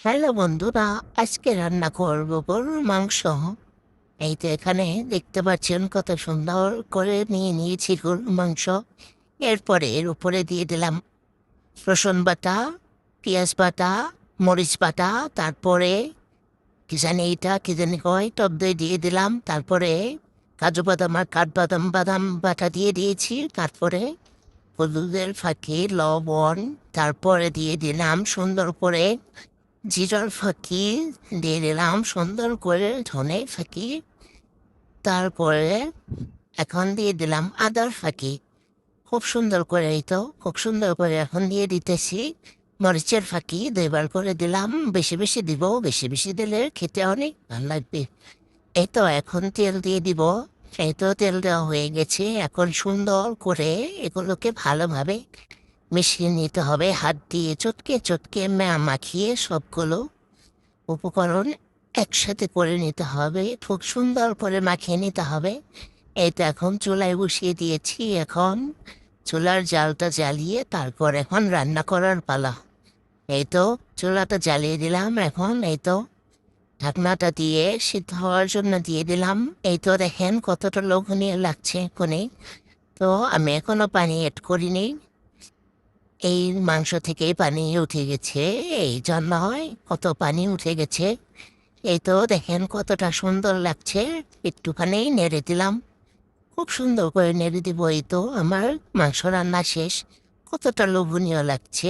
Hello বন্ধুরা, আজকে রান্না করবো গরুর মাংস। এই তো এখানে দেখতে পাচ্ছেন কত সুন্দর করে নিয়ে নিয়েছি গরুর মাংস। এরপরে এর উপরে দিয়ে দিলাম রসুন বাটা, পেঁয়াজ বাটা, মরিচ বাটা, তারপরে কি জানি এটা কি জানি কয় টক দই দিয়ে দিলাম, তারপরে কাজু বাদাম আর কাঠবাদাম বাদাম বাটা দিয়ে দিয়েছি, তারপরে হলুদের ফাঁকি লবণ, তারপরে দিয়ে দিলাম সুন্দর করে জিরার ফাঁকি, দিয়ে দিলাম সুন্দর করে ধনে ফাঁকি, তারপরে এখন দিয়ে দিলাম আদার ফাঁকি। খুব সুন্দর করে এই তো খুব সুন্দর করে এখন দিয়ে দিতেছি মরিচের ফাঁকি, দুইবার করে দিলাম। বেশি বেশি দিব, বেশি বেশি দিলে খেতে অনেক ভালো লাগবে। এই তো এখন তেল দিয়ে দিব। এই তো তেল দেওয়া হয়ে গেছে, এখন সুন্দর করে এগুলোকে ভালোভাবে মিশিয়ে নিতে হবে, হাত দিয়ে চটকে চটকে মাখিয়ে সবগুলো উপকরণ একসাথে করে নিতে হবে, খুব সুন্দর করে মাখিয়ে নিতে হবে। এই তো এখন চুলায় বসিয়ে দিয়েছি, এখন চুলার জালটা জ্বালিয়ে তারপর এখন রান্না করার পালা। এই তো চুলাটা জ্বালিয়ে দিলাম, এখন এই তো ঢাকনাটা দিয়ে সিদ্ধ হওয়ার জন্য দিয়ে দিলাম। এই তো দেখেন কতটা লোভনীয় লাগছে এখনই। তো আমি এখনো পানি এড করিনি, এই মাংস থেকেই পানি উঠে গেছে, এই জন্য হয় কত পানি উঠে গেছে। এই তো দেখেন কতটা সুন্দর লাগছে। একটুখানি নেড়ে দিলাম, খুব সুন্দর করে নেড়ে দিব। এই তো আমার মাংস রান্না শেষ, কতটা লোভনীয় লাগছে।